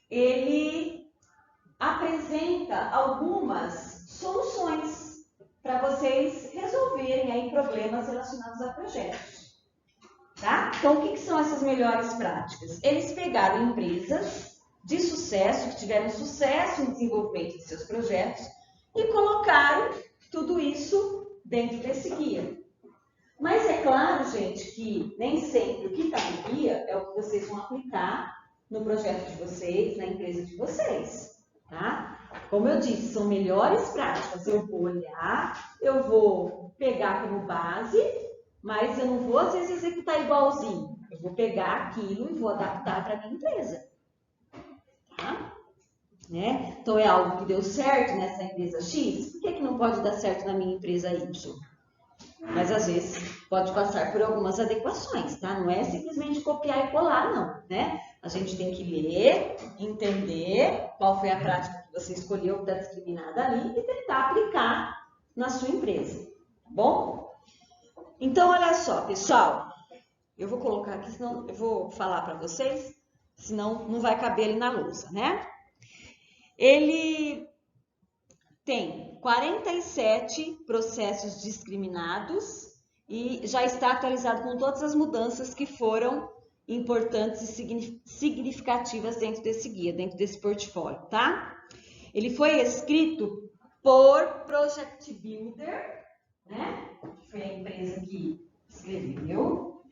ele apresenta algumas soluções para vocês resolverem aí problemas relacionados a projetos. Tá? Então, o que são essas melhores práticas? Eles pegaram empresas de sucesso, que tiveram sucesso no desenvolvimento de seus projetos, e colocaram tudo isso dentro desse guia. Mas é claro, gente, que nem sempre o que está no guia é o que vocês vão aplicar no projeto de vocês, na empresa de vocês. Tá? Como eu disse, são melhores práticas. Eu vou olhar, eu vou pegar como base, mas eu não vou, às vezes, executar igualzinho. Eu vou pegar aquilo e vou adaptar para a minha empresa. Tá? Né? Então, é algo que deu certo nessa empresa X, por que não pode dar certo na minha empresa Y? Mas, às vezes, pode passar por algumas adequações, tá? Não é simplesmente copiar e colar, não, né? A gente tem que ler, entender qual foi a prática que você escolheu que está discriminada ali e tentar aplicar na sua empresa, tá bom? Então, olha só, pessoal, eu vou colocar aqui, senão eu vou falar para vocês, senão não vai caber ali na lousa, né? Ele tem 47 processos discriminados e já está atualizado com todas as mudanças que foram importantes e significativas dentro desse guia, dentro desse portfólio, tá? Ele foi escrito por Project Builder, né? Que foi a empresa que escreveu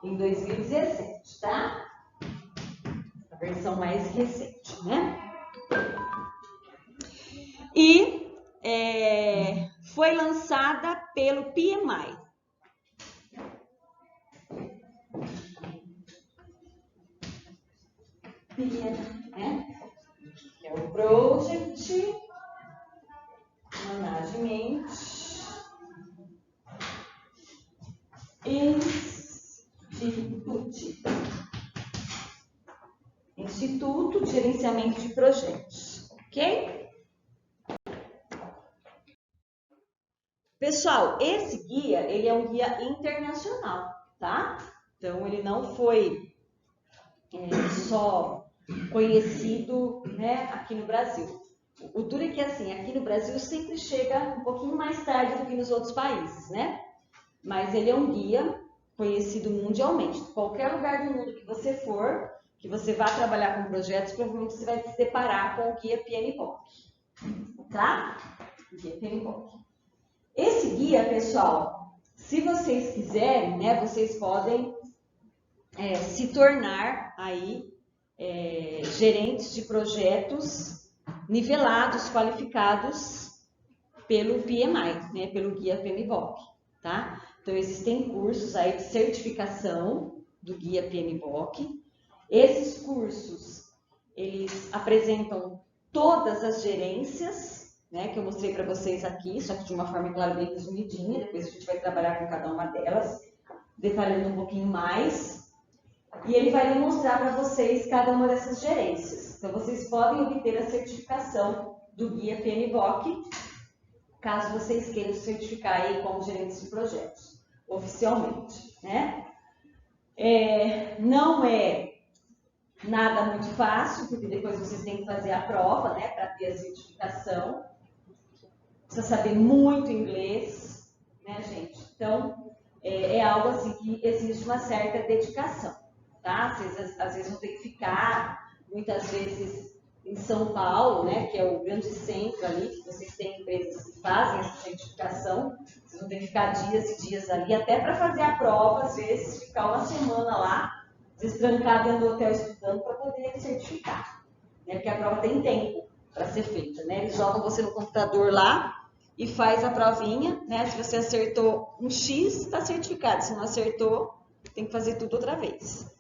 em 2017, tá? A versão mais recente, né? E foi lançada pelo PMI. Né? Que é o Project Management Instituto de Gerenciamento de Projetos, ok? Pessoal, esse guia, ele é um guia internacional, tá? Então, ele não foi só conhecido, né, aqui no Brasil. O duro é que, assim, aqui no Brasil sempre chega um pouquinho mais tarde do que nos outros países, né? Mas ele é um guia conhecido mundialmente. Qualquer lugar do mundo que você for, que você vá trabalhar com projetos, provavelmente você vai se deparar com o guia PMBOK, tá? O guia PMBOK. Esse guia, pessoal, se vocês quiserem, né, vocês podem se tornar aí gerentes de projetos nivelados, qualificados pelo PMI, né, pelo guia PMBOK, tá? Então, existem cursos aí de certificação do guia PMBOK. Esses cursos, eles apresentam todas as gerências, né, que eu mostrei para vocês aqui, só que de uma forma, claro, bem resumidinha. Depois a gente vai trabalhar com cada uma delas, detalhando um pouquinho mais. E ele vai demonstrar para vocês cada uma dessas gerências. Então, vocês podem obter a certificação do Guia PMBOK, caso vocês queiram se certificar aí como gerentes de projetos, oficialmente, né? Não é nada muito fácil, porque depois vocês têm que fazer a prova, né, para ter a certificação. Precisa saber muito inglês, né, gente? Então, é algo assim que exige uma certa dedicação, tá? Vocês, às vezes, vão ter que ficar, muitas vezes, em São Paulo, né, que é o grande centro ali, que vocês têm empresas que fazem essa certificação. Vocês vão ter que ficar dias e dias ali, até para fazer a prova, às vezes, ficar uma semana lá, às vezes trancar dentro do hotel estudando para poder certificar, né? Porque a prova tem tempo para ser feita, né? Eles jogam você no computador lá e faz a provinha, né? Se você acertou um X, está certificado. Se não acertou, tem que fazer tudo outra vez.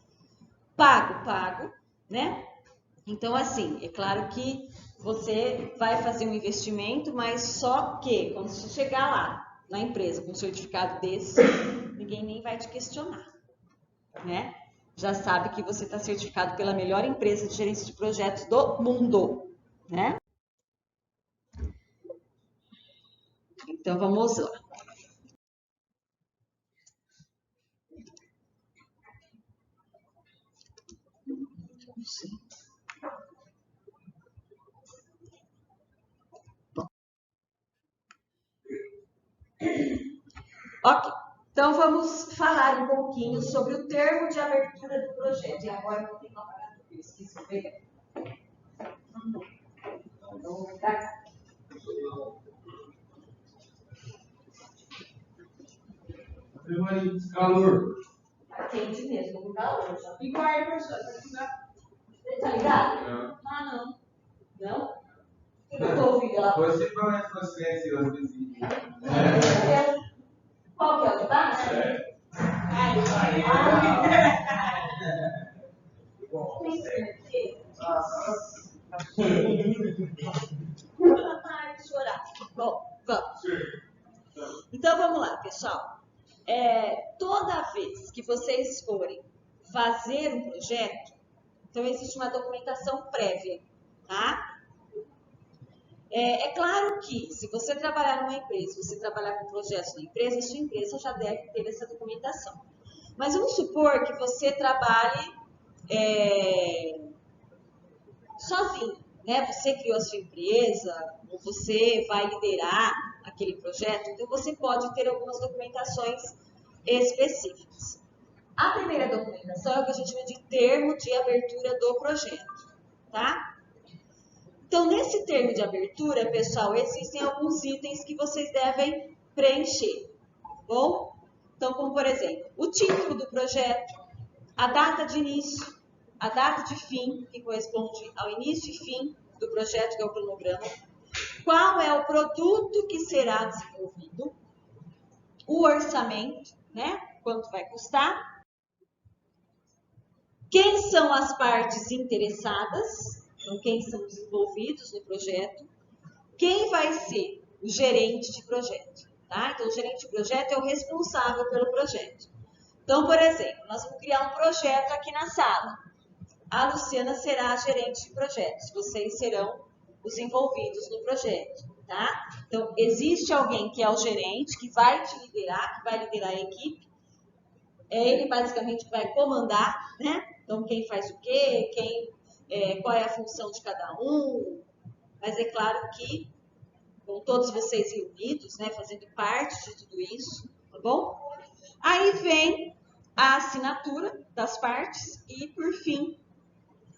Pago, né? Então, assim, é claro que você vai fazer um investimento, mas só que quando você chegar lá na empresa com um certificado desse, ninguém nem vai te questionar, né? Já sabe que você está certificado pela melhor empresa de gerência de projetos do mundo, né? Então, vamos lá. Ok, então vamos falar um pouquinho sobre o termo de abertura do projeto. E agora eu vou ter que apagar tudo, eu esqueci de pegar. Então, vou pra cá. Calor. Tá quente mesmo, com calor já. E guarda, professor, tá ligado? Você tá ligado? Não. Ah, não. Não? O que eu tô ouvindo lá? Você vai transferência às vezes. Qual que é o de baixo? Tem certeza? Ai, chorar. Bom, vamos. Então vamos lá, pessoal. Toda vez que vocês forem fazer um projeto, então existe uma documentação prévia, tá? É claro que se você trabalhar numa empresa, você trabalhar com projetos na empresa, a sua empresa já deve ter essa documentação. Mas vamos supor que você trabalhe sozinho, né? Você criou a sua empresa, ou você vai liderar aquele projeto, então você pode ter algumas documentações específicas. A primeira documentação é o que a gente chama de termo de abertura do projeto, tá? Então, nesse termo de abertura, pessoal, existem alguns itens que vocês devem preencher, tá bom? Então, como por exemplo, o título do projeto, a data de início, a data de fim, que corresponde ao início e fim do projeto, que é o cronograma, qual é o produto que será desenvolvido, o orçamento, né? Quanto vai custar, quem são as partes interessadas, então quem são os envolvidos no projeto, quem vai ser o gerente de projeto, tá? Então, o gerente de projeto é o responsável pelo projeto. Então, por exemplo, nós vamos criar um projeto aqui na sala. A Luciana será a gerente de projetos, vocês serão os envolvidos no projeto, tá? Então, existe alguém que é o gerente, que vai te liderar, que vai liderar a equipe. É ele, basicamente, que vai comandar, né? Então, quem faz o quê, qual é a função de cada um. Mas é claro que, com todos vocês reunidos, né, fazendo parte de tudo isso, tá bom? Aí vem a assinatura das partes e, por fim,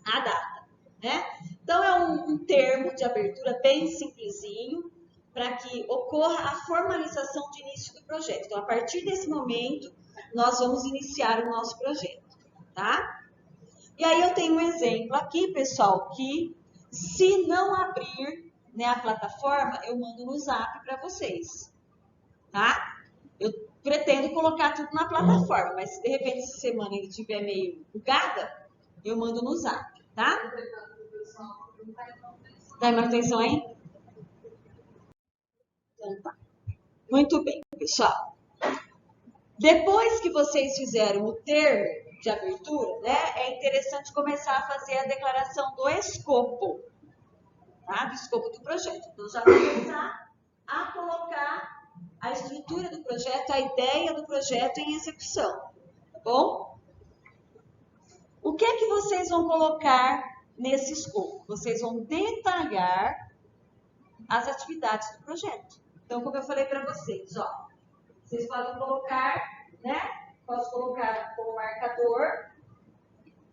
a data, né? Então, é um termo de abertura bem simplesinho para que ocorra a formalização de início do projeto. Então, a partir desse momento, nós vamos iniciar o nosso projeto, tá? E aí eu tenho um exemplo aqui, pessoal, que se não abrir, né, a plataforma, eu mando no Zap para vocês, tá? Eu pretendo colocar tudo na plataforma, mas se de repente essa semana ele estiver meio bugada, eu mando no Zap, tá? Dá manutenção aí? Então tá. Muito bem, pessoal. Depois que vocês fizeram o termo de abertura, né, é interessante começar a fazer a declaração do escopo, tá? Do escopo do projeto. Então, já começar a colocar a estrutura do projeto, a ideia do projeto em execução, tá bom? O que é que vocês vão colocar nesse escopo? Vocês vão detalhar as atividades do projeto. Então, como eu falei para vocês, ó, vocês podem colocar, né? Posso colocar como marcador,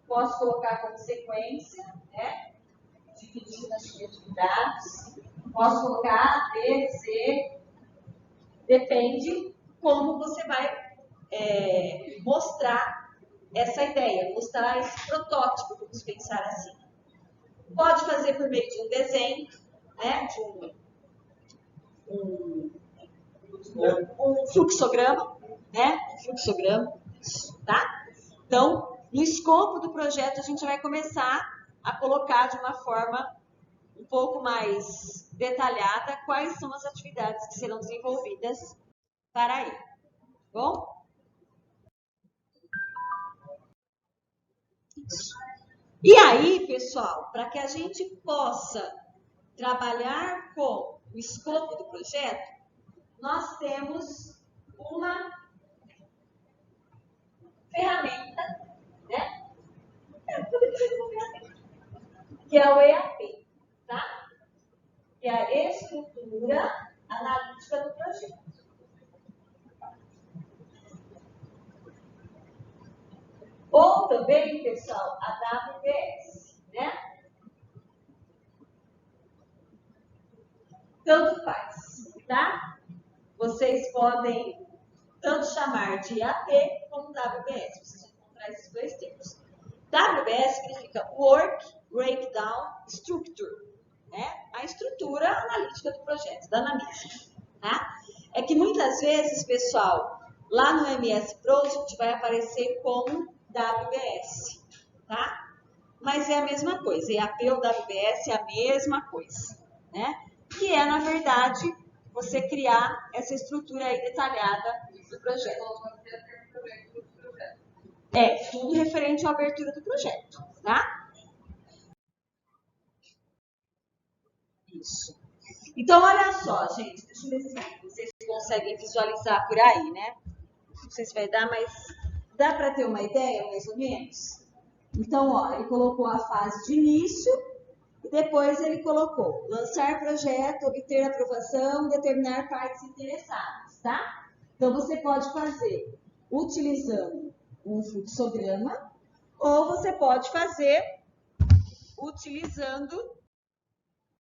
posso colocar como sequência, né? Dividindo as atividades, posso colocar A, B, C, depende como você vai mostrar essa ideia, mostrar esse protótipo, vamos pensar assim. Pode fazer por meio de um desenho, né? De um fluxograma, né? Um fluxograma, tá? Então, no escopo do projeto, a gente vai começar a colocar de uma forma um pouco mais detalhada quais são as atividades que serão desenvolvidas para aí. Bom? Isso. E aí, pessoal, para que a gente possa trabalhar com o escopo do projeto, nós temos uma ferramenta, né? Que é o EAP, tá? Que é a estrutura analítica do projeto. Ou também, pessoal, a WBS, né? Tanto faz, tá? Vocês podem tanto chamar de EAP como WBS. Vocês vão encontrar esses dois termos. WBS significa Work Breakdown Structure, né? A estrutura analítica do projeto, da análise, tá? É que muitas vezes, pessoal, lá no MS Project vai aparecer como WBS, tá? Mas é a mesma coisa, EAP ou WBS é a mesma coisa, né? Que é, na verdade, você criar essa estrutura aí detalhada do projeto. É, tudo referente à abertura do projeto, tá? Isso. Então, olha só, gente, deixa eu ver se vocês conseguem visualizar por aí, né? Não sei se vai dar, mas dá para ter uma ideia, mais ou menos? Então, ó, ele colocou a fase de início e depois ele colocou lançar projeto, obter aprovação, determinar partes interessadas, tá? Então, você pode fazer utilizando um fluxograma ou você pode fazer utilizando